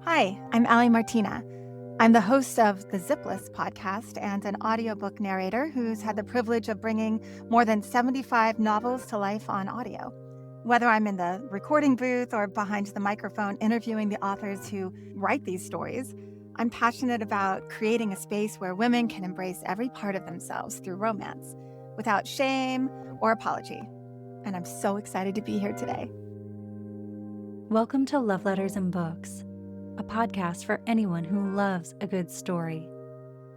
Hi, I'm Allie Martina. I'm the host of the Zipless podcast and an audiobook narrator who's had the privilege of bringing more than 75 novels to life on audio. Whether I'm in the recording booth or behind the microphone interviewing the authors who write these stories, I'm passionate about creating a space where women can embrace every part of themselves through romance without shame or apology. And I'm so excited to be here today. Welcome to Love Letters and Books, a podcast for anyone who loves a good story.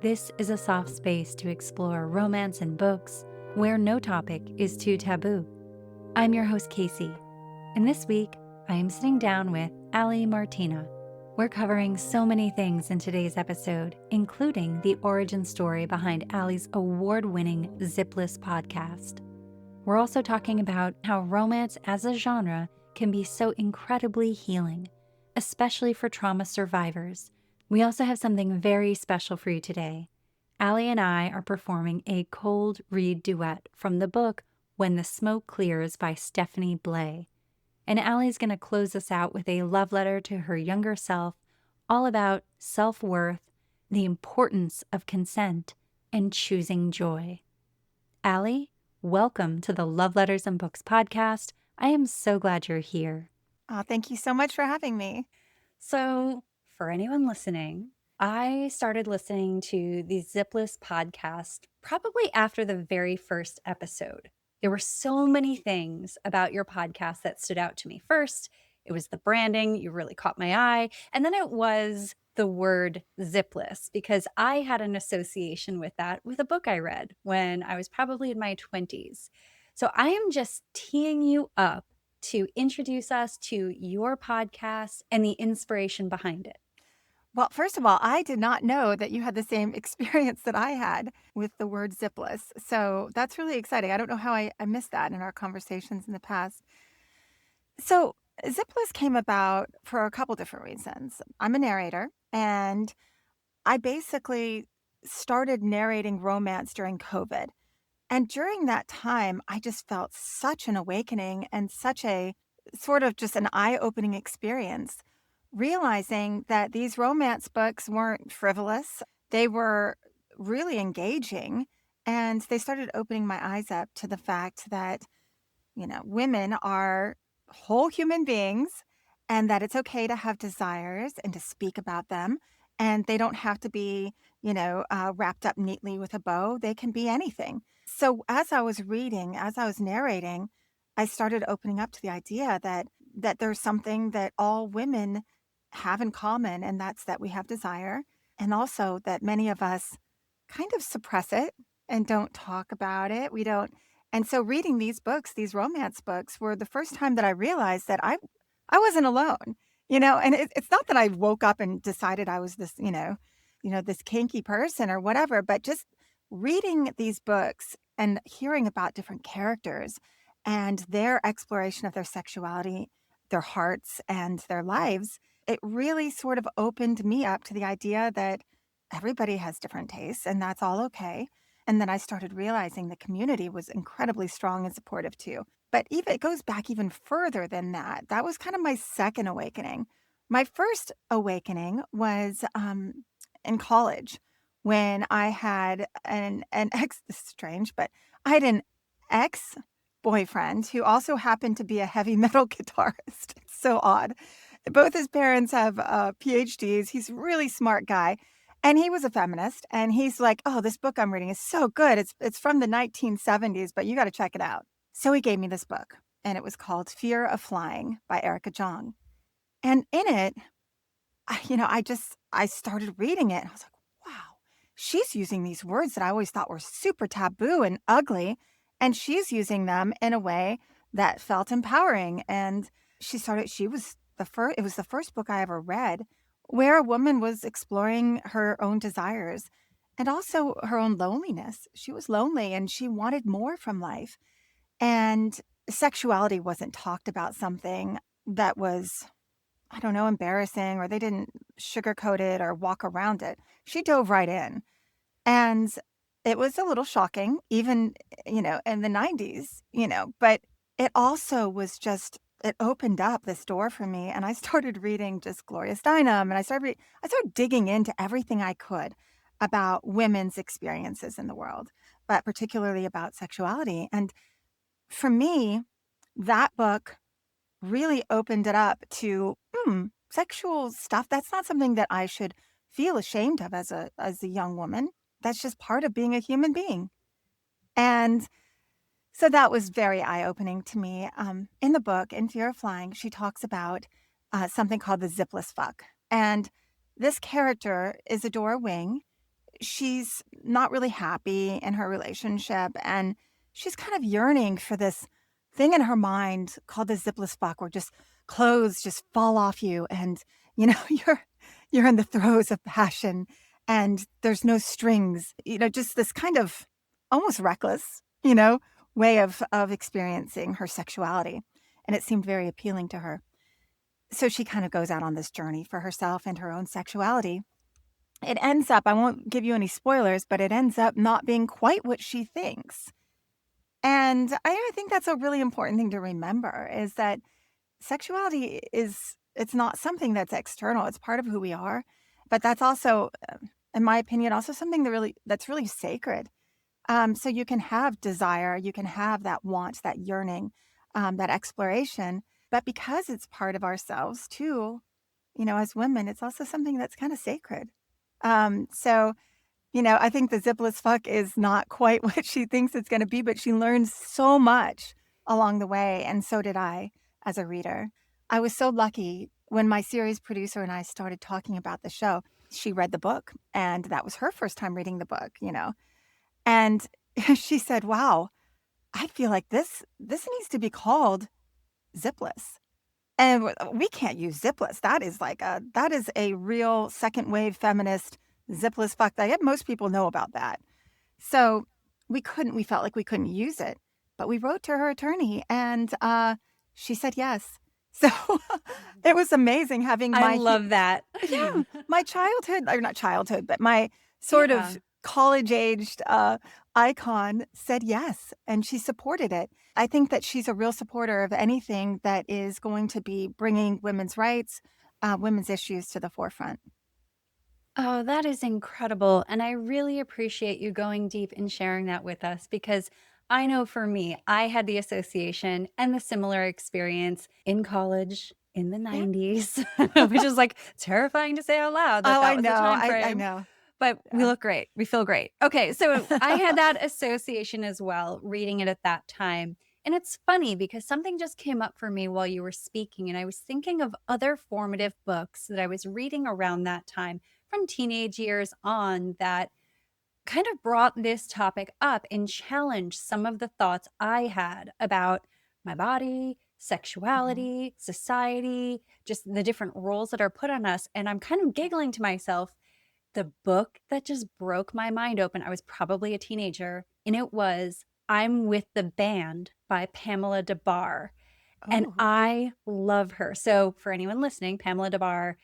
This is a soft space to explore romance in books where no topic is too taboo. I'm your host, Casey, and this week I am sitting down with Allie Martina. We're covering so many things in today's episode, including the origin story behind Allie's award-winning Zipless podcast. We're also talking about how romance as a genre can be so incredibly healing, especially for trauma survivors. We also have something very special for you today. Allie and I are performing a cold read duet from the book When the Smoke Clears by Steffanie Blais. And Allie's going to close us out with a love letter to her younger self, all about self-worth, the importance of consent, and choosing joy. Allie, welcome to the Love Letters and Books podcast. I am so glad you're here. Oh, thank you so much for having me. So, for anyone listening, I started listening to the Zipless podcast probably after the very first episode. There were so many things about your podcast that stood out to me. First, it was the branding. You really caught my eye. And then it was the word zipless, because I had an association with that with a book I read when I was probably in my 20s. So I am just teeing you up to introduce us to your podcast and the inspiration behind it. Well, first of all, I did not know that you had the same experience that I had with the word zipless. So that's really exciting. I don't know how I missed that in our conversations in the past. So zipless came about for a couple different reasons. I'm a narrator, and I basically started narrating romance during COVID. And during that time, I just felt such an awakening and such a sort of just an eye-opening experience, realizing that these romance books weren't frivolous. They were really engaging, and they started opening my eyes up to the fact that, women are whole human beings and that it's okay to have desires and to speak about them. And they don't have to be, wrapped up neatly with a bow. They can be anything. So as I was reading, as I was narrating, I started opening up to the idea that there's something that all women have in common, and that's that we have desire, and also that many of us kind of suppress it and don't talk about it. We don't. And so reading these books, these romance books, were the first time that I realized that I wasn't alone. And it's not that I woke up and decided I was this, this kinky person or whatever, but just reading these books and hearing about different characters and their exploration of their sexuality, their hearts, and their lives, it really sort of opened me up to the idea that everybody has different tastes and that's all okay. And then I started realizing the community was incredibly strong and supportive too. But even it goes back even further than that. That was kind of my second awakening. My first awakening was in college when I had an ex. This is strange, but I had an ex boyfriend who also happened to be a heavy metal guitarist. It's so odd. Both his parents have PhDs. He's a really smart guy. And he was a feminist. And he's like, oh, this book I'm reading is so good. It's from the 1970s, but you got to check it out. So he gave me this book, and it was called Fear of Flying by Jong. And in it, I started reading it, and I was like, wow, she's using these words that I always thought were super taboo and ugly, and she's using them in a way that felt empowering. And she was it was the first book I ever read where a woman was exploring her own desires and also her own loneliness. She was lonely and she wanted more from life. And sexuality wasn't talked about something that was, I don't know, embarrassing, or they didn't sugarcoat it or walk around it. She dove right in. And it was a little shocking, even, in the 90s, but it also was just it opened up this door for me, and I started reading just Gloria Steinem, and I started digging into everything I could about women's experiences in the world, but particularly about sexuality. And for me, that book really opened it up to, sexual stuff, that's not something that I should feel ashamed of as a young woman. That's just part of being a human being. And so that was very eye-opening to me. In the book, in Fear of Flying, she talks about something called the zipless fuck. And this character, Isadora Wing, she's not really happy in her relationship, and she's kind of yearning for this thing in her mind called the zipless fuck, where just clothes just fall off you, and you're in the throes of passion, and there's no strings. Just this kind of almost reckless, way of experiencing her sexuality, and it seemed very appealing to her. So she kind of goes out on this journey for herself and her own sexuality. It ends up, I won't give you any spoilers, but it ends up not being quite what she thinks. And I think that's a really important thing to remember, is that sexuality it's not something that's external. It's part of who we are. But that's also, in my opinion, also something that's really sacred. So you can have desire, you can have that want, that yearning, that exploration. But because it's part of ourselves too, as women, it's also something that's kind of sacred. So, I think the zipless fuck is not quite what she thinks it's gonna be, but she learns so much along the way, and so did I as a reader. I was so lucky when my series producer and I started talking about the show. She read the book, and that was her first time reading the book. And she said, "Wow, I feel like this needs to be called Zipless." And we can't use zipless. That is a real second wave feminist zipless fuck that most people know about that. So we felt like we couldn't use it, but we wrote to her attorney, and she said yes. So it was amazing having I love that. yeah, my childhood, or not childhood, but my sort Yeah. of college-aged, icon said yes, and she supported it. I think that she's a real supporter of anything that is going to be bringing women's rights, women's issues to the forefront. Oh, that is incredible. And I really appreciate you going deep and sharing that with us because I know for me, I had the association and the similar experience in college in the Yeah. 90s, which is like terrifying to say out loud that Oh, I that was know, the time I frame. know. But we Yeah. look great. We feel great. Okay, so I had that association as well, reading it at that time. And it's funny because something just came up for me while you were speaking, and I was thinking of other formative books that I was reading around that time from teenage years on that kind of brought this topic up and challenged some of the thoughts I had about my body, Mhm. sexuality, society, just the different roles that are put on us. And I'm kind of giggling to myself. The book that just broke my mind open, I was probably a teenager, and it was I'm with the Band by Pamela DeBar. And Oh. I love her. So, for anyone listening, Pamela DeBar,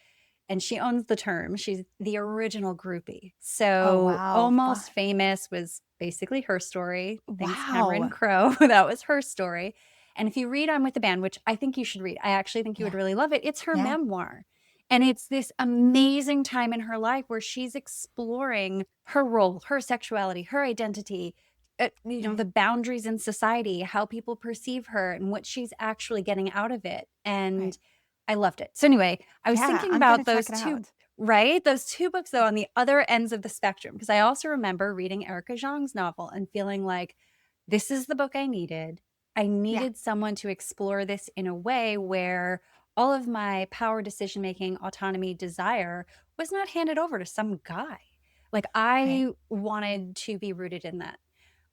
and she owns the term. She's the original groupie. Oh, So, wow. Almost Famous was basically her story. Thanks, Cameron Wow. Crowe. That was her story. And if you read I'm with the Band, which I think you should read, I actually think you would Yeah, really love it. It's her yeah, memoir. And it's this amazing time in her life where she's exploring her role, her sexuality, her identity, right, the boundaries in society, how people perceive her, and what she's actually getting out of it. right. And I loved it. So, anyway, I was Yeah, thinking I'm gonna about check those it two, out. right? Those two books, though, on the other ends of the spectrum, because I also remember reading Erica Zhang's novel and feeling like this is the book I needed. I Yeah, needed someone to explore this in a way where all of my power, decision making, autonomy, desire was not handed over to some guy. Like, right. I wanted to be rooted in that.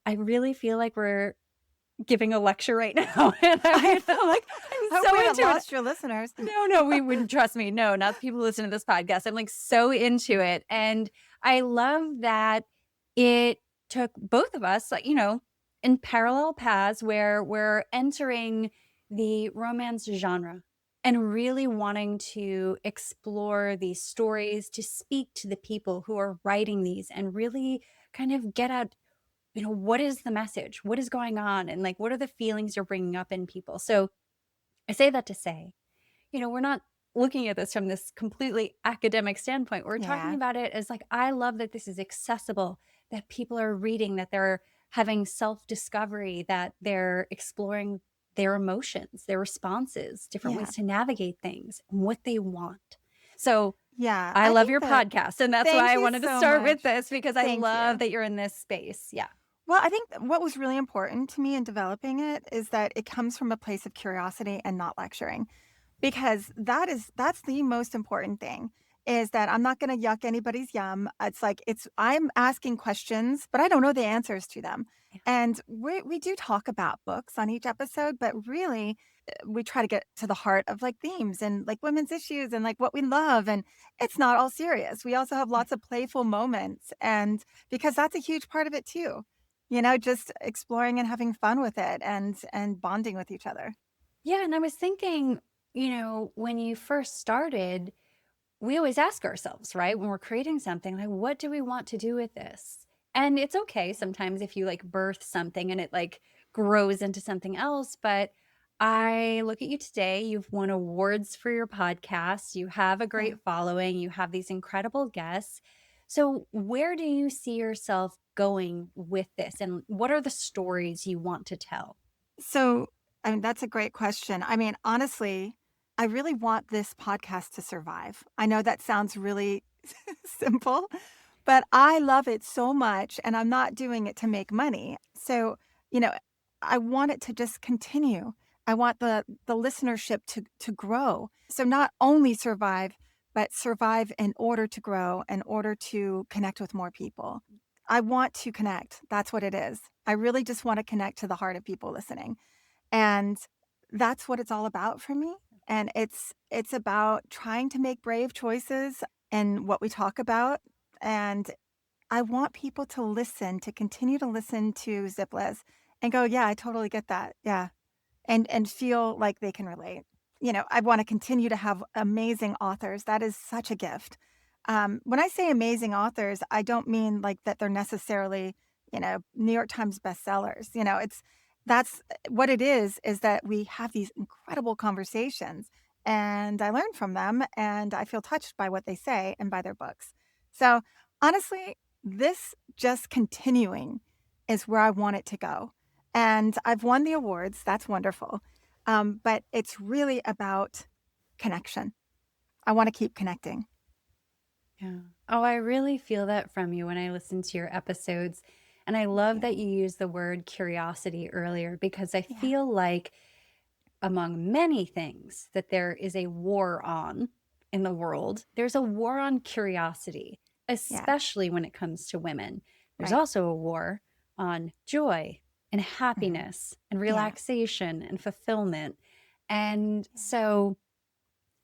I really feel like we're giving a lecture right now. And I I'm know. like, I'm I hope we so haven't into it. lost your listeners. No, no, we wouldn't trust me. No, not the people who listen to this podcast. I'm like so into it. And I love that it took both of us, like, in parallel paths where we're entering the romance genre and really wanting to explore these stories, to speak to the people who are writing these and really kind of get at, what is the message? What is going on? And like, what are the feelings you're bringing up in people? So I say that to say, we're not looking at this from this completely academic standpoint. We're talking Yeah. about it as like, I love that this is accessible, that people are reading, that they're having self discovery, that they're exploring their emotions, their responses, different Yeah. ways to navigate things, and what they want. So Yeah. I I love think your that podcast. And that's why thank I you wanted to so start with much. this because I Thank love you. that you're in this space. Yeah. Well, I think what was really important to me in developing it is that it comes from a place of curiosity and not lecturing. Because that's the most important thing, is that I'm not gonna yuck anybody's yum. It's like I'm asking questions, but I don't know the answers to them. Yeah. And we do talk about books on each episode, but really, we try to get to the heart of, like, themes and, like, women's issues and, like, what we love, and it's not all serious. We also have lots of playful moments, and because that's a huge part of it too, just exploring and having fun with it and bonding with each other. Yeah. And I was thinking, when you first started, we always ask ourselves, right, when we're creating something, like, what do we want to do with this? And it's okay sometimes if you like birth something and it like grows into something else. But I look at you today, you've won awards for your podcast, you have a Yeah. great following, you have these incredible guests. So, where do you see yourself going with this? And what are the stories you want to tell? So, I mean, that's a great question. I mean, honestly, I really want this podcast to survive. I know that sounds really simple, but I love it so much and I'm not doing it to make money. So, you know, I want it to just continue. I want the listenership to grow. So not only survive, but survive in order to grow, in order to connect with more people. I want to connect. That's what it is. I really just want to connect to the heart of people listening. And that's what it's all about for me. And it's about trying to make brave choices in what we talk about. And I want people to listen, to continue to listen to Zipless and go, "Yeah, I totally get that. Yeah." And feel like they can relate. I wanna continue to have amazing authors. That is such a gift. When I say amazing authors, I don't mean, like, that they're necessarily, New York Times bestsellers. That's what it is that we have these incredible conversations, and I learn from them, and I feel touched by what they say and by their books. So, honestly, this just continuing is where I want it to go. And I've won the awards, that's wonderful, but it's really about connection. I wanna keep connecting. Yeah. Oh, I really feel that from you when I listen to your episodes. And I Thank love you. that you used the word curiosity earlier because I Yeah, feel like, among many things that there is a war on in the world, there's a war on curiosity, yeah, especially when it comes to women. There's right. also a war on joy and Mhm. happiness and Yeah, relaxation and fulfillment. And yeah, so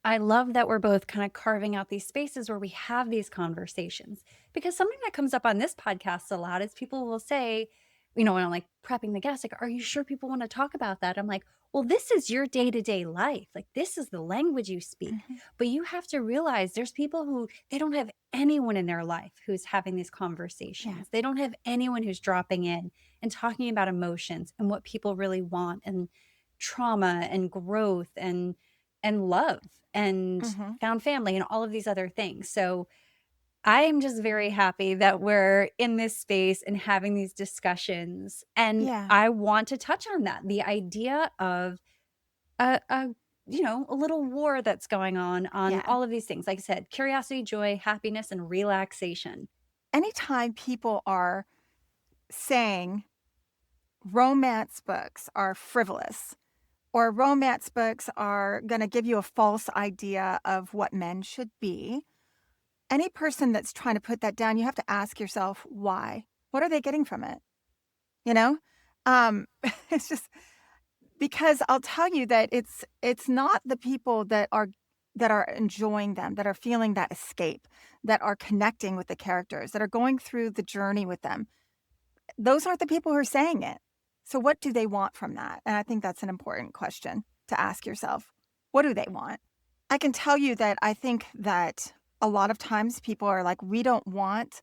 I love that we're both kind of carving out these spaces where we have these conversations. Because something that comes up on this podcast a lot is people will say, when I'm like prepping the guests, like, are you sure people want to talk about that? I'm like, well, this is your day to day life. Like, this is the language you speak. mhm, But you have to realize there's people who they don't have anyone in their life who's having these yeah, conversations. They don't have anyone who's dropping in and talking about emotions and what people really want and trauma and growth and love and mhm, found family and all of these other things. So I'm just very happy that we're in this space and having these discussions. And yeah, I want to touch on that, the idea of a a little war that's going on yeah. all of these things. Like I said, curiosity, joy, happiness, and relaxation. Anytime people are saying romance books are frivolous or romance books are gonna give you a false idea of what men should be, any person that's trying to put that down, you have to ask yourself, "Why? What are they getting from it?" You know? It's just because I'll tell you that it's not the people that are enjoying them, that are feeling that escape, that are connecting with the characters, that are going through the journey with them. Those aren't the people who are saying it. So what do they want from that? And I think that's an important question to ask yourself. What do they want? I can tell you that I think that a lot of times people are like, "We don't want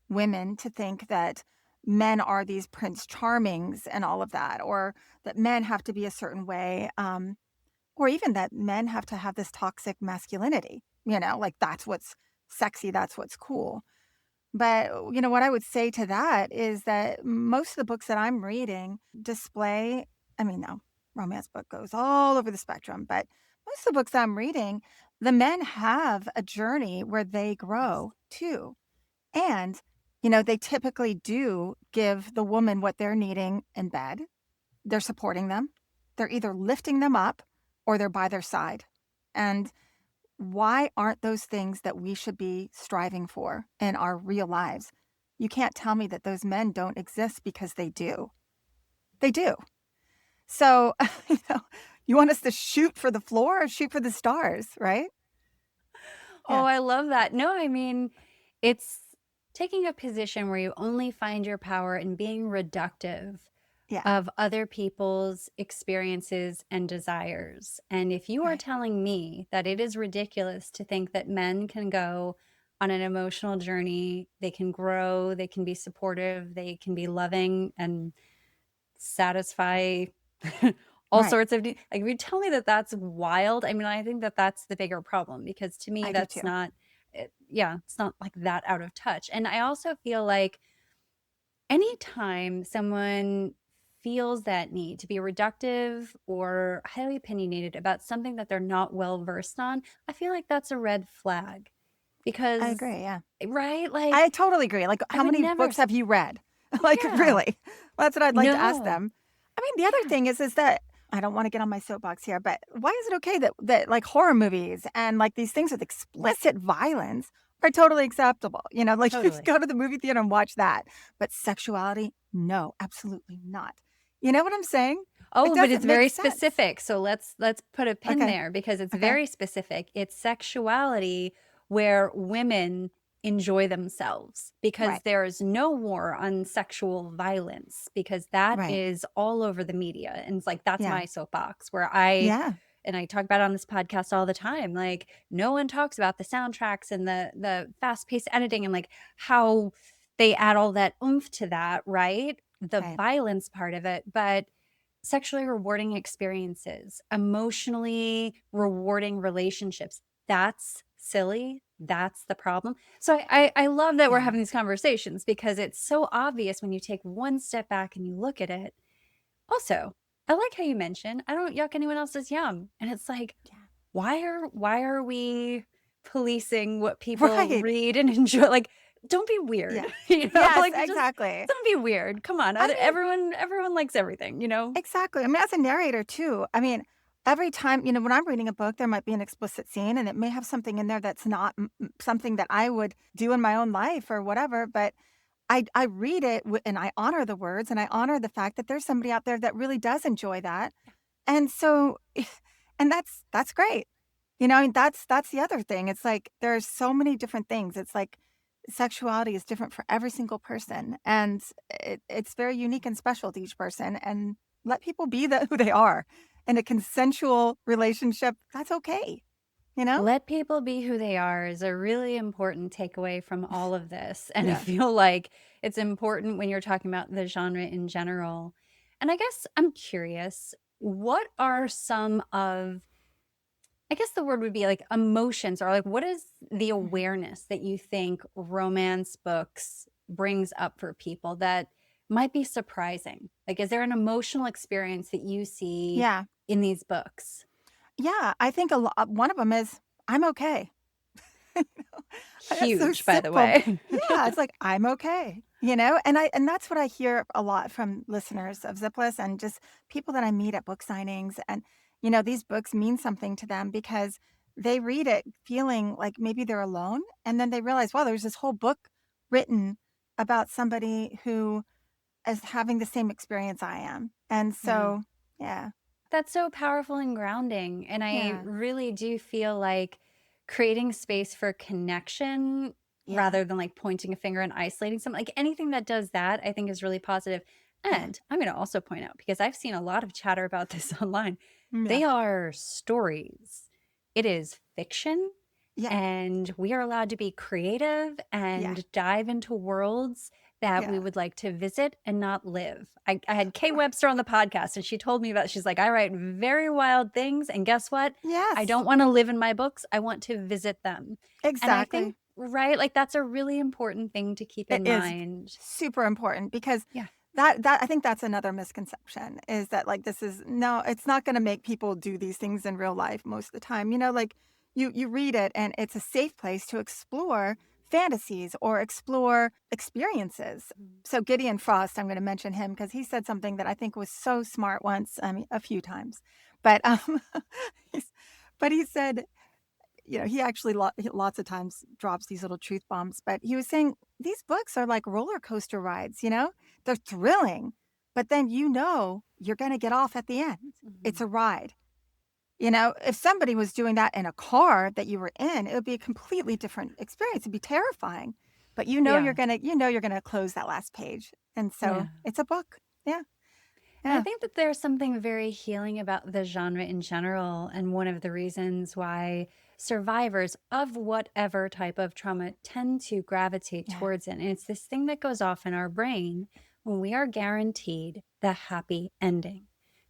women to think that men are these Prince Charmings and all of that, or that men have to be a certain way." or even that men have to have this toxic masculinity, like that's what's sexy, that's what's cool. But, what I would say to that is that most of the books that I'm reading display, I mean, no, romance book goes all over the spectrum, but most of the books I'm reading, the men have a journey where they grow too. And, they typically do give the woman what they're needing in bed. They're supporting them. They're either lifting them up or they're by their side. And why aren't those things that we should be striving for in our real lives? You can't tell me that those men don't exist, because they do. They do. So, you know, you want us to shoot for the floor or shoot for the stars, right? Oh, Yeah. I love that. No, I mean, it's taking a position where you only find your power in being reductive Yeah. of other people's experiences and desires. And if you are Right. telling me that it is ridiculous to think that men can go on an emotional journey, they can grow, they can be supportive, they can be loving and satisfy all Right. sorts of like, if you tell me that that's wild, I mean, I think that that's the bigger problem, because to me I do that's too. not yeah, it's not like that out of touch. And I also feel like anytime someone feels that need to be reductive or highly opinionated about something that they're not well versed on, I feel like that's a red flag. I Because, agree. Yeah. right, I like totally agree. Like, I how would many never books have you read? Like, yeah, really? Well, that's what I'd like to ask no, them. I mean, the other yeah, thing is that I don't want to get on my soapbox here, but why is it okay that like horror movies and like these things with explicit violence are totally acceptable? Like you can totally. go to the movie theater and watch that, but sexuality, no, absolutely not. You know what I'm saying? It Oh, but doesn't it's make very sense. specific. So let's put a pin Okay. there, because it's Okay. very specific. It's sexuality where women enjoy themselves, because Right. there is no war on sexual violence, because that Right. is all over the media. And it's like that's Yeah. my soapbox where I Yeah. and I talk about it on this podcast all the time. Like no one talks about the soundtracks and the fast-paced editing and like how they add all that oomph to that, right? The Right. violence part of it, but sexually rewarding experiences, emotionally rewarding relationships. That's silly. That's the problem. So I love that we're Yeah. having these conversations, because it's so obvious when you take one step back and you look at it. Also, I like how you mentioned, I don't yuck anyone else's yum. And it's like, Yeah. why are we policing what people Right. read and enjoy? Like, don't be Yeah. weird, Yes, like just exactly. don't be weird. Come on. I mean, Everyone likes everything. exactly. I mean, as a narrator too, I mean, every time, when I'm reading a book, there might be an explicit scene and it may have something in there that's not something that I would do in my own life or whatever, but I read it and I honor the words and I honor the fact that there's somebody out there that really does enjoy that. And so and that's great. And that's the other thing. It's like there's so many different things. It's like sexuality is different for every single person, and it's very unique and special to each person. And let people be who they are in a consensual relationship. That's okay. You know? Let people be who they are is a really important takeaway from all of this. And I Yeah. feel like it's important when you're talking about the genre in general. And I guess I'm curious, what are some of, I guess the word would be like emotions, or like what is the Mhm. awareness that you think romance books brings up for people that might be surprising? Like, is there an emotional experience that you see Yeah. in these books? Yeah. I think one of them is I'm okay. You know? It's so Huge, by the simple. way. Yeah, it's like, "I'm okay," and that's what I hear a lot from listeners of Zipless and just people that I meet at book signings, and, these books mean something to them because they read it feeling like maybe they're alone, and then they realize, "Wow, there's this whole book written about somebody who is having the same experience I am," and Yeah. so yeah, That's so powerful and grounding. And I yeah, really do feel like creating space for connection yeah, rather than like pointing a finger and isolating something, like anything that does that, I think is really positive. yeah, And I'm going to also point out, because I've seen a lot of chatter about this online, yeah, they are stories. It is fiction. yeah, And we are allowed to be creative yeah, and dive into worlds that we Yeah. would like to visit and not live. I had Kay Webster on the podcast, and she told me about, she's like, I write very wild things. And guess what? I Yes, don't want to live in my books. I want to visit them. And I think, exactly. right, like that's a really important thing to keep It in is mind. super important because Yeah. that I think that's another misconception is that, like, this is no, it's not gonna make people do these things in real life most of the time. Like, you read it and it's a safe place to explore fantasies or explore experiences. Mhm. So Gideon Frost, I'm gonna mention him because he said something that I think was so smart once, I mean, a few times. But, he's but he said, he actually he lots of times drops these little truth bombs, but he was saying these books are like roller coaster rides, They're thrilling, but then you're gonna get off at the end. It's a Mhm. ride. If somebody was doing that in a car that you were in, it would be a completely different experience. It'd be terrifying. But Yeah. you're gonna close that last page. And so Yeah. it's a book. Yeah. And I Yeah. think that there's something very healing about the genre in general. And one of the reasons why survivors of whatever type of trauma tend to gravitate Yeah. towards it. And it's this thing that goes off in our brain when we are guaranteed the happy ending.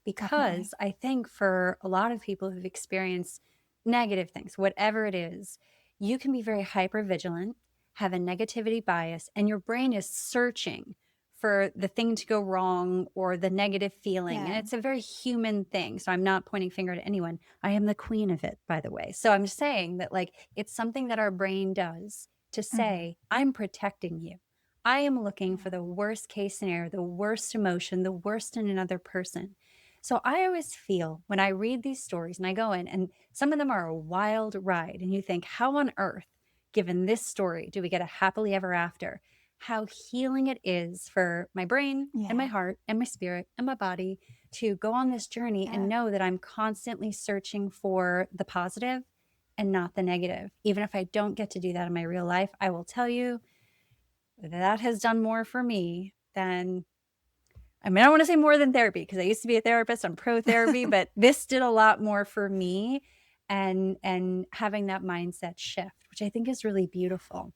Definitely. Because I think for a lot of people who've experienced negative things, whatever it is, you can be very hyper vigilant, have a negativity bias, and your brain is searching for the thing to go wrong or the negative feeling. And Yeah. it's a very human thing. So I'm not pointing finger at anyone. I am the queen of it, by the way. So I'm saying that like it's something that our brain does to Mhm. say, I'm protecting you. I am looking Yeah. for the worst case scenario, the worst emotion, the worst in another person. So I always feel when I read these stories and I go in, and some of them are a wild ride, and you think, how on earth, given this story, do we get a happily ever after? How healing it is for my brain and my Yeah. heart and my spirit and my body to go on this journey and Yeah. know that I'm constantly searching for the positive and not the negative. Even if I don't get to do that in my real life, I will tell you that has done more for me than, I mean, I don't want to say more than therapy because I used to be a therapist. I'm pro therapy, but this did a lot more for me, and having that mindset shift, which I think is really beautiful.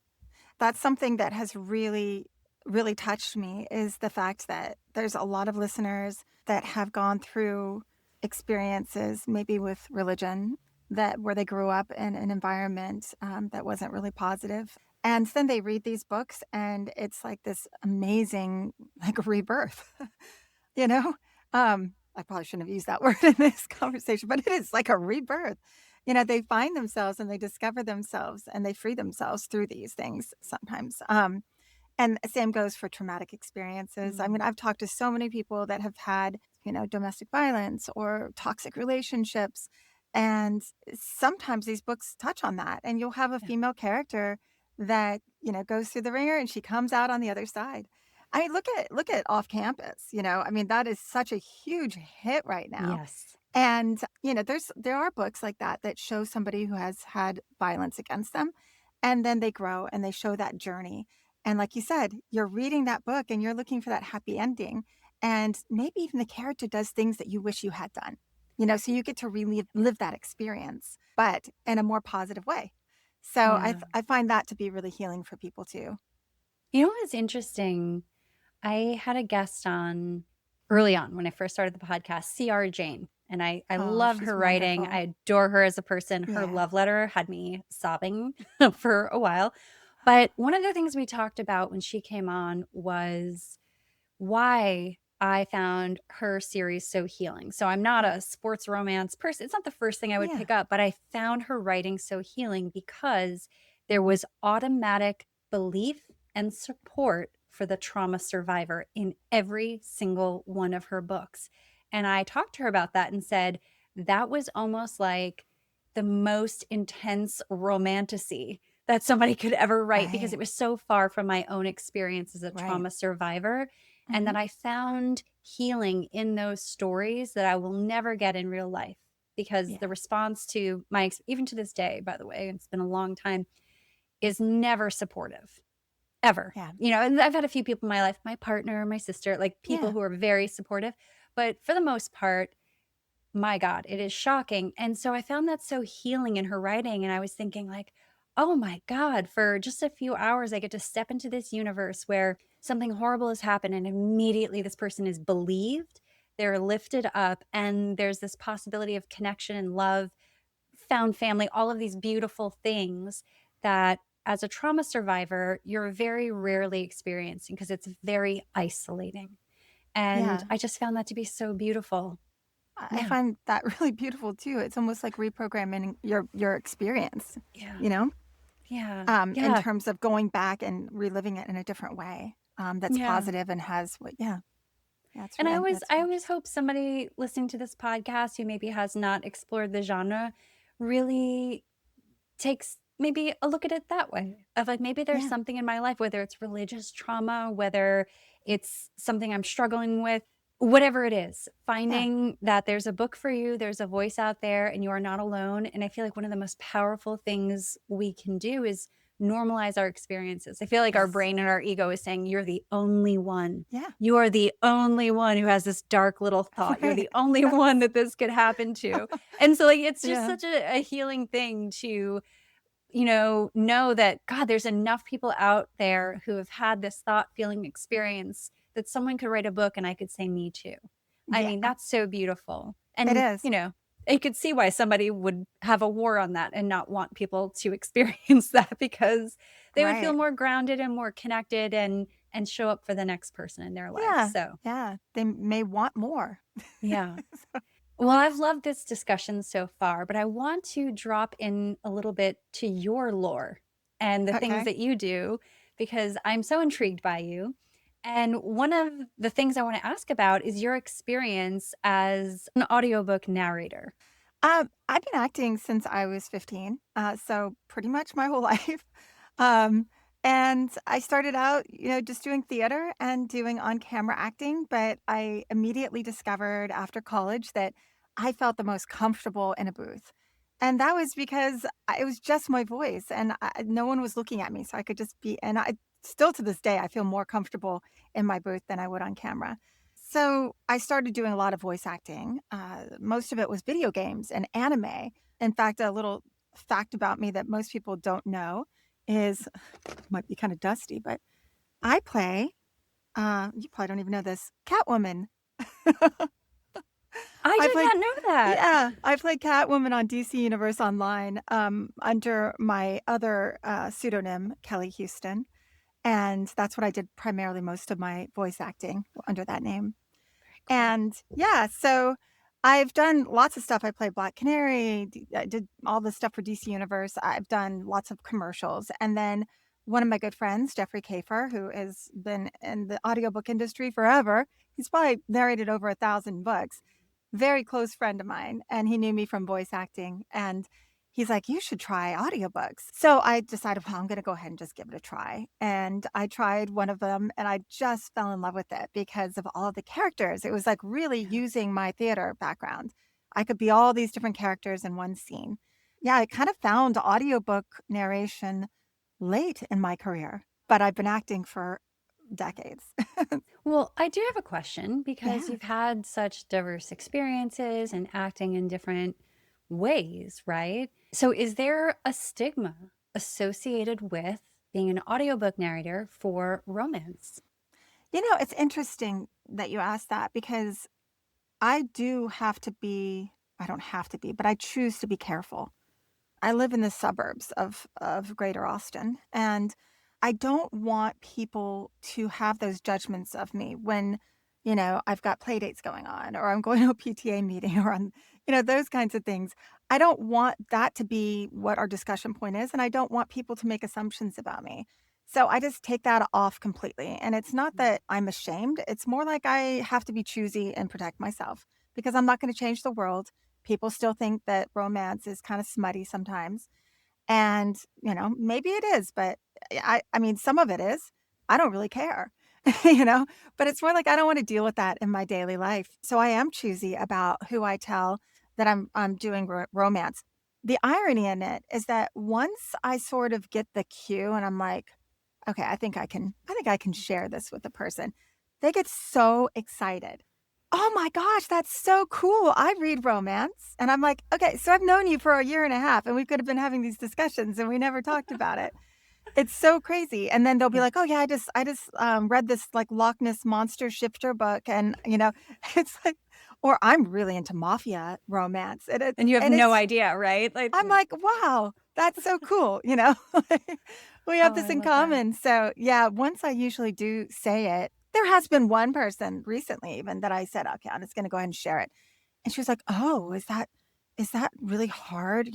That's something that has really, really touched me is the fact that there's a lot of listeners that have gone through experiences, maybe with religion, that where they grew up in an environment that wasn't really positive. And then they read these books, and it's like this amazing, like rebirth, you know? I probably shouldn't have used that word in this conversation, but it is like a rebirth. They find themselves and they discover themselves and they free themselves through these things sometimes. And same goes for traumatic experiences. I mean, Mm, I've talked to so many people that have had, domestic violence or toxic relationships. And sometimes these books touch on that. And you'll have a yeah. female character that, goes through the ringer and she comes out on the other side. I mean, look at Off Campus, I mean, that is such a huge hit right now. Yes. And, there are books like that that show somebody who has had violence against them, and then they grow and they show that journey. And like you said, you're reading that book and you're looking for that happy ending. And maybe even the character does things that you wish you had done. So you get to relive live that experience, but in a more positive way. So Yeah. I find that to be really healing for people too. You know what's interesting? I had a guest on early on when I first started the podcast, CR Jane. And I Oh, love she's her writing. wonderful. I adore her as a person. Her Yeah. love letter had me sobbing for a while. But one of the things we talked about when she came on was why I found her series so healing. So I'm not a sports romance person. It's not the first thing I would Yeah. pick up, but I found her writing so healing because there was automatic belief and support for the trauma survivor in every single one of her books. And I talked to her about that and said that was almost like the most intense romantasy that somebody could ever write because Right. it was so far from my own experience as a Right. trauma survivor, and Mhm. that I found healing in those stories that I will never get in real life because the Yeah. response to even to this day, by the way, it's been a long time, is never supportive ever. Yeah. And I've had a few people in my life, my partner, my sister, like people Yeah. who are very supportive, but for the most part, my God, it is shocking. And so I found that so healing in her writing. And I was thinking, like, oh my God, for just a few hours, I get to step into this universe where something horrible has happened and immediately this person is believed, they're lifted up, and there's this possibility of connection and love, found family, all of these beautiful things that as a trauma survivor, you're very rarely experiencing because it's very isolating. And Yeah. I just found that to be so beautiful. I Yeah. find that really beautiful too. It's almost like reprogramming your experience, Yeah. you know, Yeah. in Yeah. terms of going back and reliving it in a different way, that's Yeah. positive and has what, yeah, And that's I really always interesting. hope somebody listening to this podcast who maybe has not explored the genre really takes maybe a look at it that way of like maybe there's Yeah. something in my life, whether it's religious trauma, whether it's something I'm struggling with, whatever it is, Yeah. finding that there's a book for you, there's a voice out there, and you are not alone. And I feel like one of the most powerful things we can do is normalize our experiences. I feel like our Yes. brain and our ego is saying, you're the only one. Yeah. You are the only one who has this dark little thought. You're Right. the only one Yes. that this could happen to. And so, like, it's just Yeah. such a healing thing to, know that, God, there's enough people out there who have had this thought, feeling, experience that someone could write a book and I could say, me too. I Yeah. mean, that's so beautiful. It And, is. I could see why somebody would have a war on that and not want people to experience that because they would feel Right. more grounded and more connected and show up for the next person in their life. Yeah. So, Yeah. They may want more. yeah. Well, I've loved this discussion so far, but I want to drop in a little bit to your lore and the things Okay. that you do because I'm so intrigued by you. And one of the things I want to ask about is your experience as an audiobook narrator. I've been acting since I was 15, so pretty much my whole life. Um, and I started out, just doing theater and doing on-camera acting, but I immediately discovered after college that I felt the most comfortable in a booth. And that was because it was just my voice and no one was looking at me, so I could just be, and I still to this day, I feel more comfortable in my booth than I would on camera. So I started doing a lot of voice acting. Most of it was video games and anime. In fact, a little fact about me that most people don't know is might be kind of dusty, but I play, you probably don't even know this, Catwoman. I I did played, not know that. yeah, I played Catwoman on DC Universe Online under my other pseudonym, Kelly Houston. And that's what I did primarily most of my voice acting under that name. Cool. And yeah, so I've done lots of stuff. I played Black Canary. I did all the stuff for DC Universe. I've done lots of commercials. And then one of my good friends, Jeffrey Kafer, who has been in the audiobook industry forever, he's probably narrated over 1,000 books, very close friend of mine. And he knew me from voice acting. And he's like, you should try audiobooks. So I decided, well, I'm going to go ahead and just give it a try. And I tried one of them and I just fell in love with it because of all of the characters. It was like really Yeah. using my theater background. I could be all these different characters in one scene. Yeah, I kind of found audiobook narration late in my career, but I've been acting for decades. Well, I do have a question because Yeah. you've had such diverse experiences and acting in different ways, right? So, is there a stigma associated with being an audiobook narrator for romance? It's interesting that you asked that because I do have to be, I don't have to be, but I choose to be careful. I live in the suburbs of Greater Austin, and I don't want people to have those judgments of me when, I've got play dates going on or I'm going to a PTA meeting or on, those kinds of things. I don't want that to be what our discussion point is, and I don't want people to make assumptions about me. So I just take that off completely. And it's not that I'm ashamed. It's more like I have to be choosy and protect myself because I'm not going to change the world. People still think that romance is kind of smutty sometimes. And, maybe it is, but I mean, some of it is. I don't really care, but it's more like I don't want to deal with that in my daily life. So I am choosy about who I tell that I'm doing romance. The irony in it is that once I sort of get the cue and I'm like, okay, I think I can share this with the person. They get so excited. Oh my gosh, that's so cool. I read romance. And I'm like, okay, so I've known you for a year and a half and we could have been having these discussions and we never talked about it. It's so crazy, and then they'll be Yeah. like, "Oh, yeah, I just read this, like, Loch Ness monster shifter book," and, it's like or I'm really into mafia romance, and And you have no it's idea, right? Like, I'm like, "Wow, that's so cool," you know? Like, we have oh, this I in love that. common, so, yeah, once I usually do say it there has been one person recently even that I said, "Okay, I'm just gonna go ahead and share it," and she was like, "Oh, is that really hard,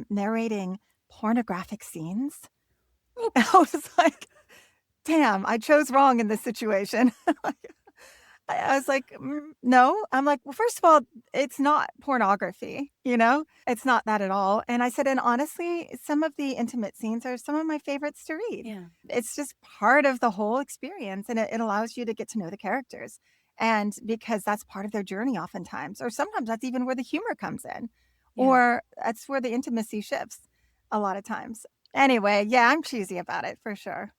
narrating pornographic scenes?" And I was like, "Damn, I chose wrong in this situation." Like, I was like, no." I'm like, "Well, first of all, it's not pornography, you know? It's not that at all." And I said, "And honestly, some of the intimate scenes are some of my favorites to read. Yeah. It's just part of the whole experience, and it allows you to get to know the characters, and because that's part of their journey oftentimes, or sometimes that's even where the humor comes in, Yeah. or that's where the intimacy shifts a lot of times." Anyway, yeah, I'm cheesy about it for sure.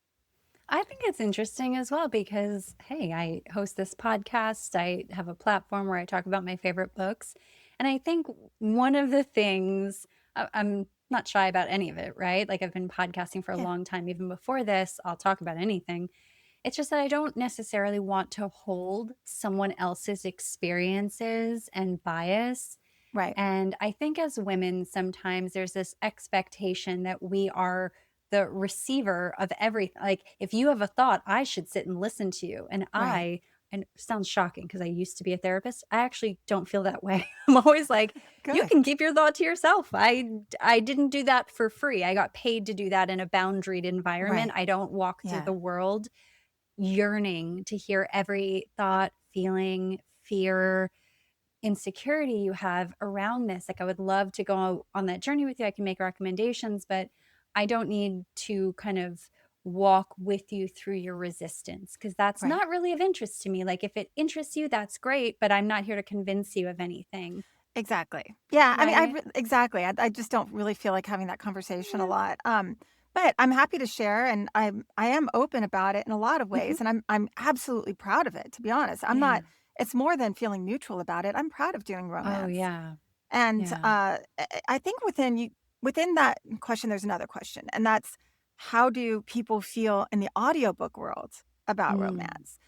I think it's interesting as well because, hey, I host this podcast. I have a platform where I talk about my favorite books. And I think one of the things, I'm not shy about any of it, right? Like I've been podcasting for a Yeah, long time. Even before this, I'll talk about anything. It's just that I don't necessarily want to hold someone else's experiences and bias. right, And I think as women, sometimes there's this expectation that we are the receiver of everything. Like, if you have a thought, I should sit and listen to you. right. And it sounds shocking because I used to be a therapist. I actually don't feel that way. I'm always like, you Good. can keep your thought to yourself. I didn't do that for free. I got paid to do that in a boundaried environment. Right. I don't walk through Yeah. the world yearning to hear every thought, feeling, fear, insecurity you have around this. Like, I would love to go on that journey with you. I can make recommendations, but I don't need to kind of walk with you through your resistance because that's Right. not really of interest to me. Like, if it interests you, that's great, but I'm not here to convince you of anything. Exactly. Yeah, I mean, Right. exactly. I just don't really feel like having that conversation a Yeah. lot. But I'm happy to share, and I am open about it in a lot of Hmm. ways, and I'm absolutely proud of it. To be honest, I'm not. Yeah. It's more than feeling neutral about it. I'm proud of doing Oh, romance, yeah. and Yeah. I think within that question, there's another question, and that's how do people feel in the audiobook world about Mm. romance?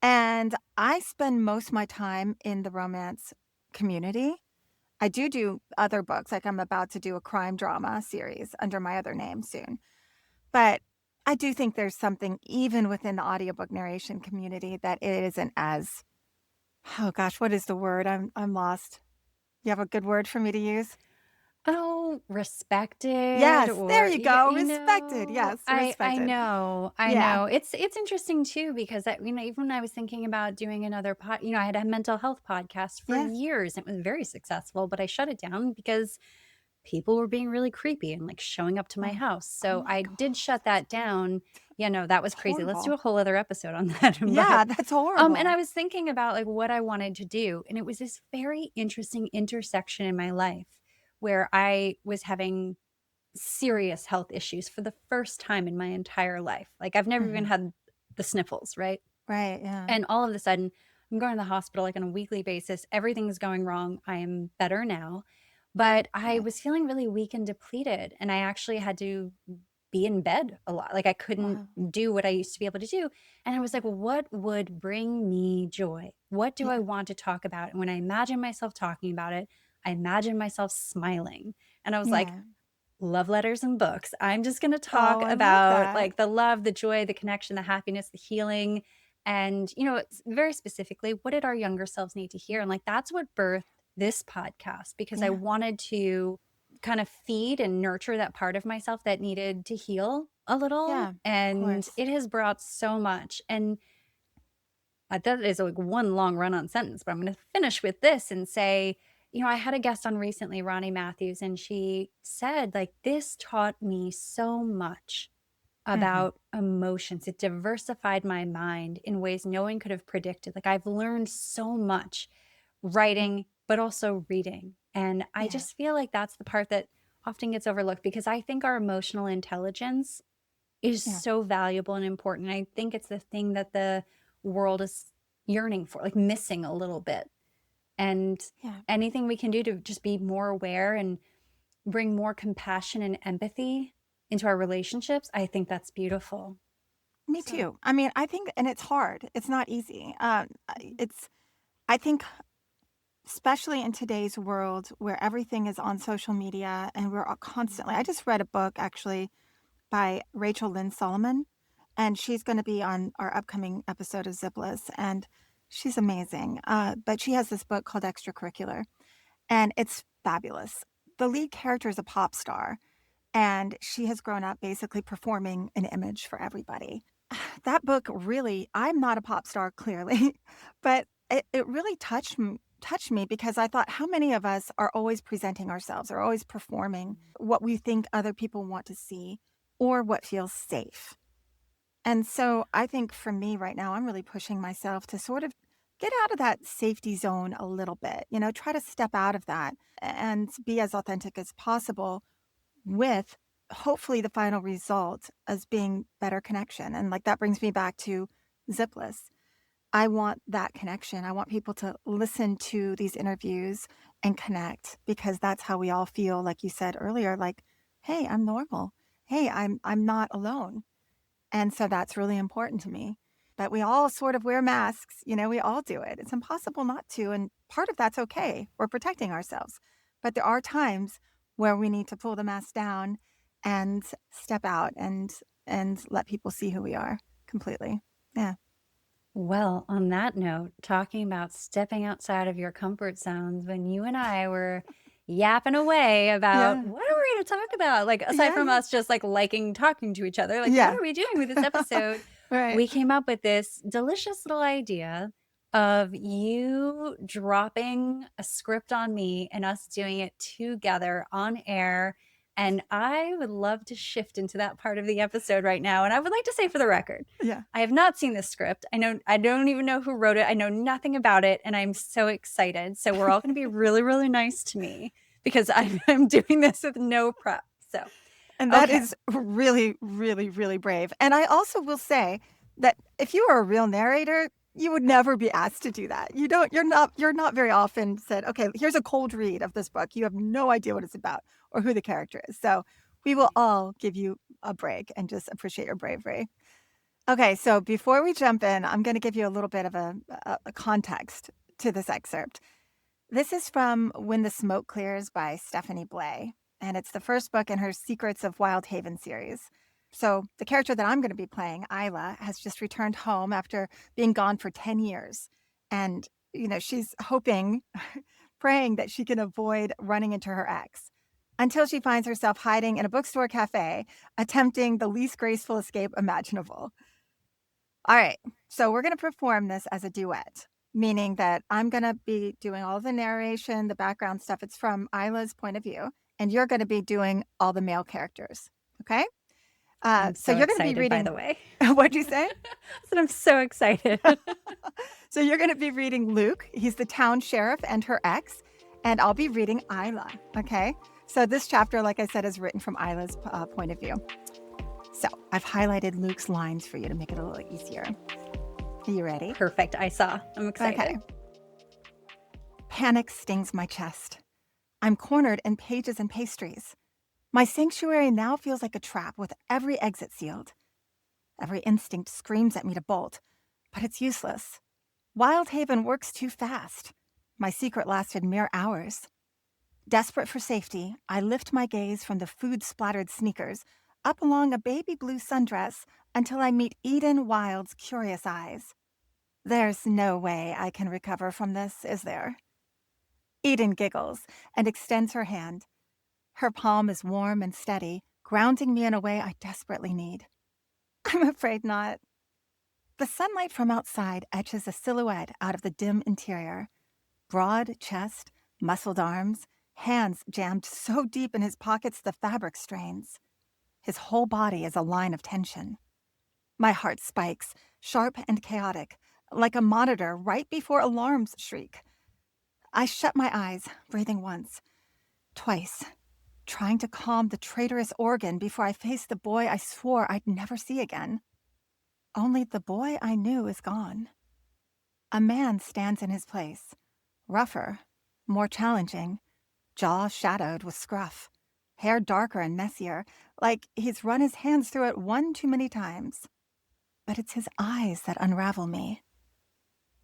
And I spend most of my time in the romance community. I do other books, like I'm about to do a crime drama series under my other name soon. But I do think there's something even within the audiobook narration community that it isn't as oh gosh, what is the word? I'm lost. You have a good word for me to use? Oh, respected Yes, there or you yeah, go. Respected. Yes, I respected. know. I Yeah. know. It's interesting too because even when I was thinking about doing another I had a mental health podcast for Yes. years. It was very successful, but I shut it down because people were being really creepy and like showing up to my Oh, house. oh So my I did gosh, shut that's that down. Yeah, no, that was it's crazy. Let's do horrible. a whole other episode on that. But Yeah, that's and I horrible. was thinking about like what I wanted to do, and it was this very interesting intersection in my life where I was having serious health issues for the first time in my entire life. Like, I've never even Mhm. had the sniffles, right? Right, yeah. And all of a sudden, I'm going to the hospital like on a weekly basis. Everything's going wrong. I am better now. But I Good. was feeling really weak and depleted. And I actually had to be in bed a lot. Like, I couldn't Wow. do what I used to be able to do. And I was like, well, what would bring me joy? What do I Yeah. want to talk about? And when I imagine myself talking about it, I imagine myself smiling. And I was like, Yeah. love letters and books. I'm just going to Oh, talk I love about that. like the love, the joy, the connection, the happiness, the healing. And, very specifically, what did our younger selves need to hear? And like, that's what birthed this podcast because I Yeah. wanted to kind of feed and nurture that part of myself that needed to heal a little. Yeah, of And course. it has brought so much. And that is like one long run on sentence, but I'm going to finish with this and say, I had a guest on recently, Ronnie Matthews, and she said, like, this taught me so much Mhm. about emotions. It diversified my mind in ways no one could have predicted. Like, I've learned so much writing, but also reading. And I Yeah, just feel like that's the part that often gets overlooked because I think our emotional intelligence is yeah, so valuable and important. I think it's the thing that the world is yearning for, like missing a little bit. And yeah, anything we can do to just be more aware and bring more compassion and empathy into our relationships, I think that's beautiful. Me So, too. I mean, I think, and it's hard. It's not easy. I think, especially in today's world where everything is on social media and we're all constantly, I just read a book actually by Rachel Lynn Solomon, and she's going to be on our upcoming episode of Zipless, and she's amazing. But she has this book called Extracurricular, and it's fabulous. The lead character is a pop star, and she has grown up basically performing an image for everybody. That book really, I'm not a pop star clearly, but it really touched me because I thought how many of us are always presenting ourselves or always performing what we think other people want to see or what feels safe. And so I think for me right now, I'm really pushing myself to sort of get out of that safety zone a little bit, try to step out of that and be as authentic as possible with hopefully the final result as being better connection. And like that brings me back to Zipless. I want that connection. I want people to listen to these interviews and connect because that's how we all feel, like you said earlier, like, hey, I'm normal. Hey, I'm not alone. And so that's really important to me. But we all sort of wear masks, we all do it. It's impossible not to. And part of that's okay. We're protecting ourselves. But there are times where we need to pull the mask down and step out and let people see who we are completely. Yeah. well, on that note, talking about stepping outside of your comfort zones, when you and I were yapping away about Yeah. what are we going to talk about, like aside Yeah, from yeah. us just like liking talking to each other, like what Yeah. are we doing with this episode? Right. We came up with this delicious little idea of you dropping a script on me and us doing it together on air. And I would love to shift into that part of the episode right now. And I would like to say for the record, Yeah. I have not seen this script. I don't even know who wrote it. I know nothing about it, and I'm so excited. So we're all going to be really, really nice to me because I'm doing this with no prep. So, And that okay. is really, really, really brave. And I also will say that if you were a real narrator, you would never be asked to do that. You're not very often said, okay, here's a cold read of this book. You have no idea what it's about or who the character is. So we will all give you a break and just appreciate your bravery. Okay, so before we jump in, I'm going to give you a little bit of a context to this excerpt. This is from When the Smoke Clears by Steffanie Blais, and it's the first book in her Secrets of Wild Haven series. So, the character that I'm going to be playing, Isla, has just returned home after being gone for 10 years. And, she's hoping, praying that she can avoid running into her ex until she finds herself hiding in a bookstore cafe, attempting the least graceful escape imaginable. All right. So we're going to perform this as a duet, meaning that I'm going to be doing all the narration, the background stuff. It's from Isla's point of view, and you're going to be doing all the male characters. Okay. I'm So so you're going to be excited, by reading. the way. What'd you say? I said I'm so excited. So you're going to be reading Luke. He's the town sheriff and her ex, and I'll be reading Isla. Okay. So this chapter, like I said, is written from Isla's point of view. So I've highlighted Luke's lines for you to make it a little easier. Are you ready? Perfect. I saw. I'm excited. Okay. Panic stings my chest. I'm cornered in pages and pastries. My sanctuary now feels like a trap with every exit sealed. Every instinct screams at me to bolt, but it's useless. Wild Haven works too fast. My secret lasted mere hours. Desperate for safety, I lift my gaze from the food-splattered sneakers up along a baby blue sundress until I meet Eden Wild's curious eyes. There's no way I can recover from this, is there? Eden giggles and extends her hand. Her palm is warm and steady, grounding me in a way I desperately need. I'm afraid not. The sunlight from outside etches a silhouette out of the dim interior. Broad chest, muscled arms, hands jammed so deep in his pockets the fabric strains. His whole body is a line of tension. My heart spikes, sharp and chaotic, like a monitor right before alarms shriek. I shut my eyes, breathing once, twice, trying to calm the traitorous organ before I face the boy I swore I'd never see again. Only the boy I knew is gone. A man stands in his place, rougher, more challenging, jaw shadowed with scruff. hair darker and messier, like he's run his hands through it one too many times. But it's his eyes that unravel me.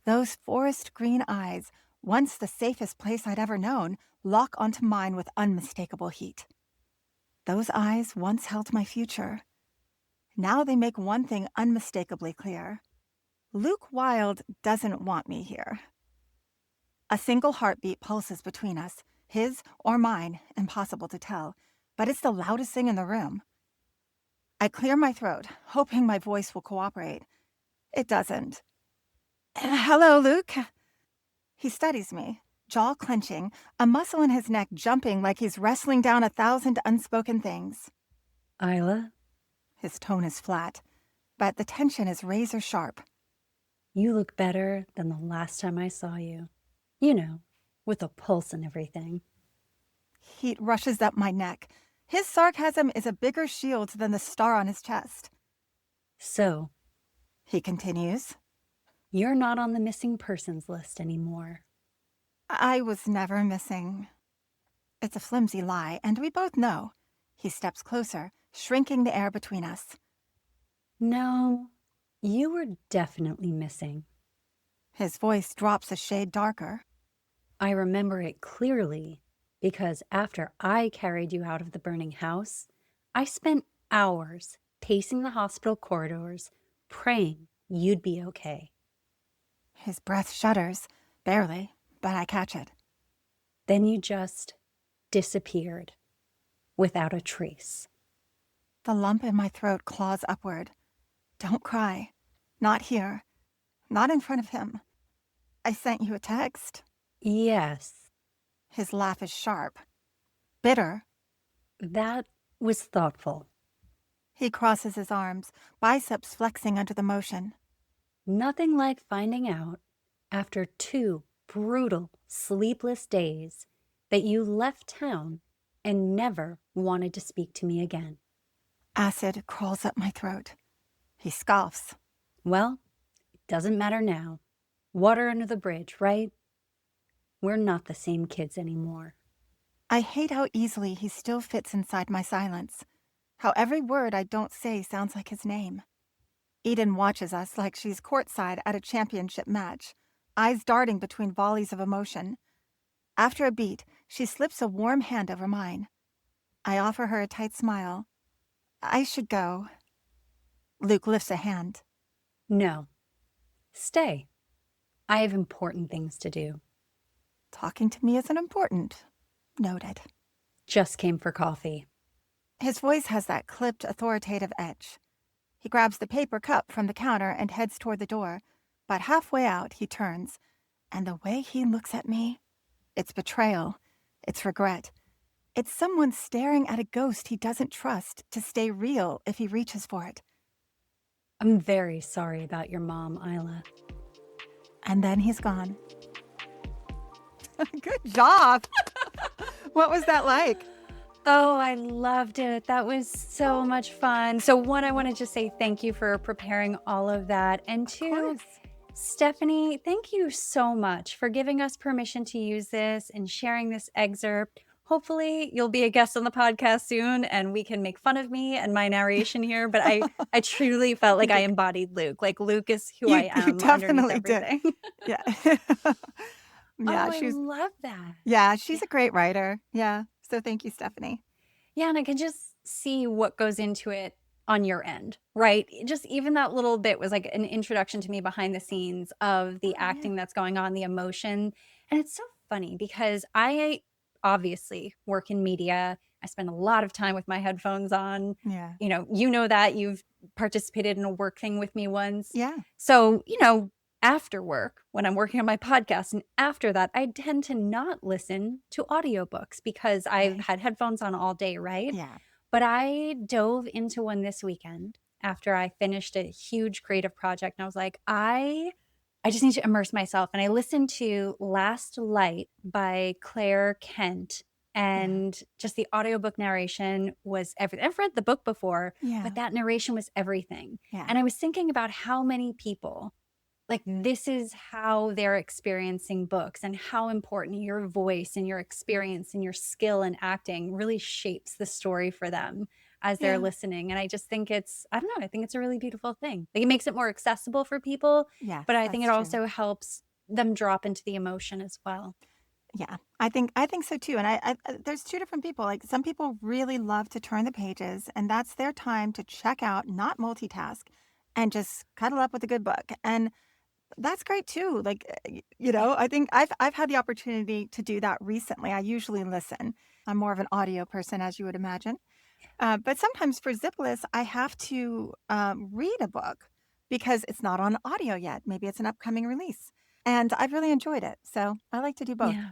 Those forest green eyes, once the safest place I'd ever known, lock onto mine with unmistakable heat. Those eyes once held my future. Now they make one thing unmistakably clear. Luke Wilde doesn't want me here. A single heartbeat pulses between us, his or mine, impossible to tell, but it's the loudest thing in the room. I clear my throat, hoping my voice will cooperate. It doesn't. Hello, Luke. He studies me, jaw clenching, a muscle in his neck jumping like he's wrestling down 1,000 unspoken things. Isla, His tone is flat, but the tension is razor sharp. you look better than the last time I saw you. You know, with a pulse and everything. Heat rushes up my neck. His sarcasm is a bigger shield than the star on his chest. So, He continues. you're not on the missing persons list anymore. I was never missing. It's a flimsy lie, and we both know. He steps closer, shrinking the air between us. No, you were definitely missing. His voice drops a shade darker. I remember it clearly because after I carried you out of the burning house, I spent hours pacing the hospital corridors, praying you'd be okay. His breath shudders, barely, but I catch it. Then you just disappeared without a trace. The lump in my throat claws upward. Don't cry. Not here. Not in front of him. I sent you a text. Yes, His laugh is sharp. Bitter. that was thoughtful. He crosses his arms, biceps flexing under the motion. Nothing like finding out after 2 brutal, sleepless days that you left town and never wanted to speak to me again. Acid crawls up my throat. He scoffs. Well, it doesn't matter now. Water under the bridge, right? We're not the same kids anymore. I hate how easily he still fits inside my silence. How every word I don't say sounds like his name. Eden watches us like she's courtside at a championship match, eyes darting between volleys of emotion. After a beat, she slips a warm hand over mine. I offer her a tight smile. I should go. Luke lifts a hand. No. Stay. I have important things to do. Talking to me isn't important. Noted. Just came for coffee. His voice has that clipped, authoritative edge. He grabs the paper cup from the counter and heads toward the door, but halfway out he turns, and the way he looks at me, it's betrayal, it's regret. It's someone staring at a ghost he doesn't trust to stay real if he reaches for it. I'm very sorry about your mom, Isla. And then he's gone. Good job! What was that like? Oh, I loved it. That was so much fun. So one, I want to just say thank you for preparing all of that. And two, Steffanie, thank you so much for giving us permission to use this and sharing this excerpt. Hopefully you'll be a guest on the podcast soon and we can make fun of me and my narration here. But I truly felt like I embodied Luke. Like Luke is who I am. You definitely underneath everything. did. Yeah. Yeah, I love that. Yeah, she's a great writer. Yeah. So thank you, Steffanie. Yeah, and I can just see what goes into it on your end, right? Just even that little bit was like an introduction to me behind the scenes of the acting that's going on, the emotion. And it's so funny because I obviously work in media. I spend a lot of time with my headphones on. Yeah. You know that you've participated in a work thing with me once. Yeah. So, after work, when I'm working on my podcast, and after that, I tend to not listen to audiobooks because I've had headphones on all day, right? Yeah. But I dove into one this weekend after I finished a huge creative project. And I was like, I just need to immerse myself. And I listened to Last Light by Claire Kent. And just the audiobook narration was everything. I've read the book before, but that narration was everything. Yeah. And I was thinking about how many people like this is how they're experiencing books and how important your voice and your experience and your skill in acting really shapes the story for them as they're Yeah. listening. And I just think it's, I don't know, I think it's a really beautiful thing. Like it makes it more accessible for people, Yes, but I think that's it true. also helps them drop into the emotion as well. Yeah, I think so too, and there's 2 different people, like, some people really love to turn the pages, and that's their time to check out, not multitask, and just cuddle up with a good book, and that's great too, like, I think I've had the opportunity to do that recently. I usually listen. I'm more of an audio person, as you would imagine, but sometimes for Zipless, I have to, read a book because it's not on audio yet. Maybe it's an upcoming release, and I've really enjoyed it, so I like to do both. Yeah.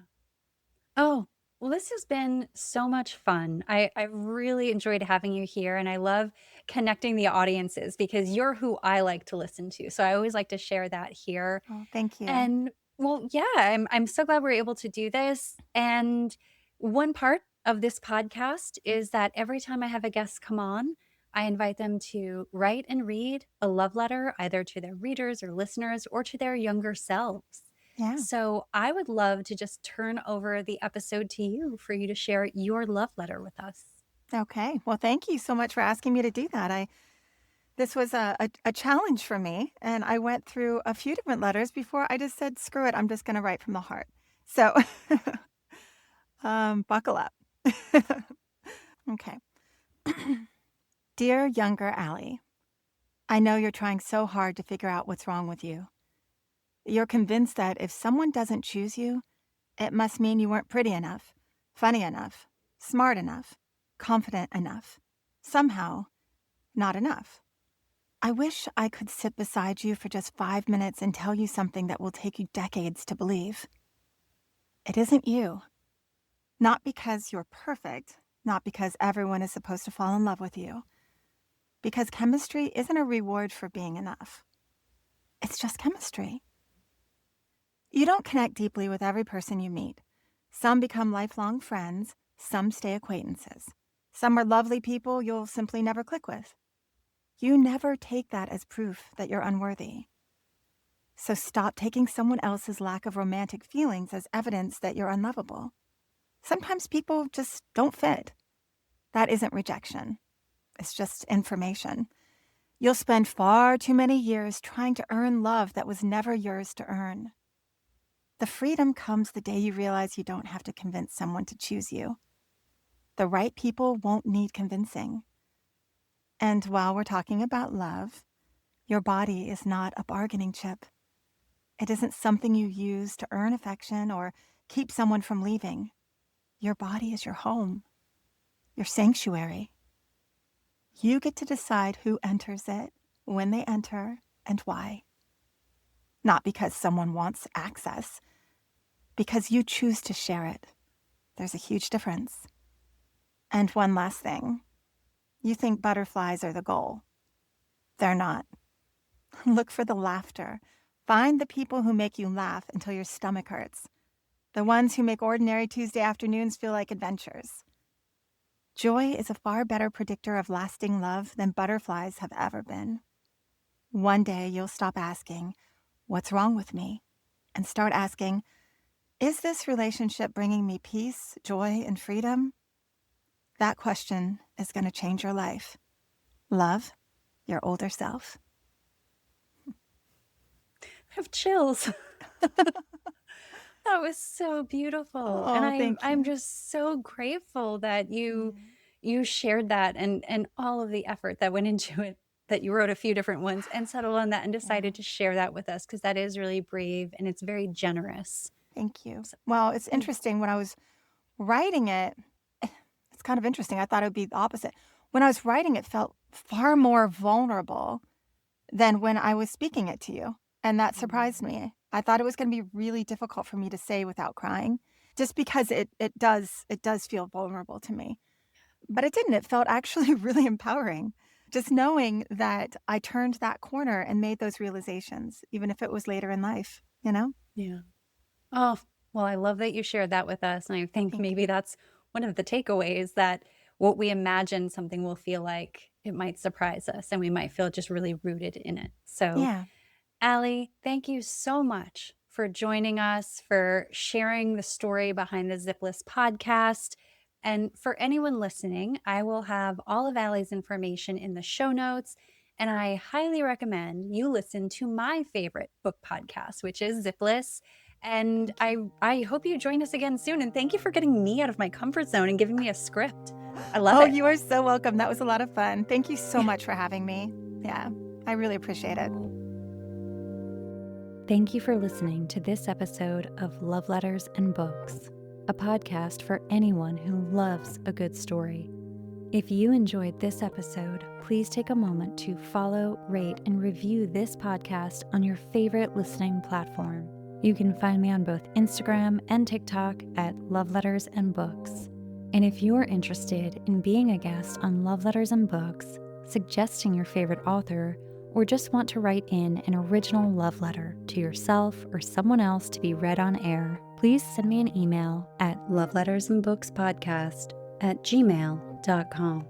Oh, well, this has been so much fun. I really enjoyed having you here, and I love connecting the audiences because you're who I like to listen to. So I always like to share that here. Oh, thank you. And well, yeah, I'm so glad we're able to do this. And one part of this podcast is that every time I have a guest come on, I invite them to write and read a love letter either to their readers or listeners or to their younger selves. Yeah. So I would love to just turn over the episode to you for you to share your love letter with us. Okay. Well, thank you so much for asking me to do that. This was a challenge for me, and I went through a few different letters before I just said, "Screw it, I'm just gonna write from the heart." So, buckle up. Okay. Dear younger Allie, I know you're trying so hard to figure out what's wrong with you. You're convinced that if someone doesn't choose you, it must mean you weren't pretty enough, funny enough, smart enough, confident enough. Somehow, not enough. I wish I could sit beside you for just 5 minutes and tell you something that will take you decades to believe. It isn't you. Not because you're perfect, not because everyone is supposed to fall in love with you. Because chemistry isn't a reward for being enough. It's just chemistry. You don't connect deeply with every person you meet. Some become lifelong friends, some stay acquaintances. Some are lovely people you'll simply never click with. You never take that as proof that you're unworthy. So stop taking someone else's lack of romantic feelings as evidence that you're unlovable. Sometimes people just don't fit. That isn't rejection. It's just information. You'll spend far too many years trying to earn love that was never yours to earn. The freedom comes the day you realize you don't have to convince someone to choose you. The right people won't need convincing. And while we're talking about love, your body is not a bargaining chip. It isn't something you use to earn affection or keep someone from leaving. Your body is your home, your sanctuary. You get to decide who enters it, when they enter, and why. Not because someone wants access, because you choose to share it. There's a huge difference. And one last thing. You think butterflies are the goal. They're not. Look for the laughter. Find the people who make you laugh until your stomach hurts. The ones who make ordinary Tuesday afternoons feel like adventures. Joy is a far better predictor of lasting love than butterflies have ever been. One day you'll stop asking, "What's wrong with me?" and start asking, "Is this relationship bringing me peace, joy, and freedom?" That question is going to change your life. Love your older self. I have chills. That was so beautiful, and Oh, thank I'm you. just so grateful that Yeah. you shared that and all of the effort that went into it, that you wrote a few different ones and settled on that and Yeah. decided to share that with us because that is really brave and it's very generous. Thank you. So, Well, it's yeah. interesting. When I was writing it, it's kind of interesting. I thought it would be the opposite. When I was writing, it felt far more vulnerable than when I was speaking it to you. And that surprised Mm. me. I thought it was going to be really difficult for me to say without crying, just because it does feel vulnerable to me. But it didn't. It felt actually really empowering. Just knowing that I turned that corner and made those realizations, even if it was later in life, you know? Yeah. Oh, well, I love that you shared that with us, and I think Thank maybe you. that's one of the takeaways, that what we imagine something will feel like, it might surprise us, and we might feel just really rooted in it. So, Yeah. Allie, thank you so much for joining us, for sharing the story behind the Zipless podcast. And for anyone listening, I will have all of Allie's information in the show notes. And I highly recommend you listen to my favorite book podcast, which is Zipless. And I hope you join us again soon. And thank you for getting me out of my comfort zone and giving me a script. I love Oh, it. you are so welcome. That was a lot of fun. Thank you so much for having me. Yeah, I really appreciate it. Thank you for listening to this episode of Love Letters and Books, a podcast for anyone who loves a good story. If you enjoyed this episode, please take a moment to follow, rate, and review this podcast on your favorite listening platform. You can find me on both Instagram and TikTok at Love Letters and Books. And if you're interested in being a guest on Love Letters and Books, suggesting your favorite author, or just want to write in an original love letter to yourself or someone else to be read on air, please send me an email at lovelettersandbookspodcast@gmail.com.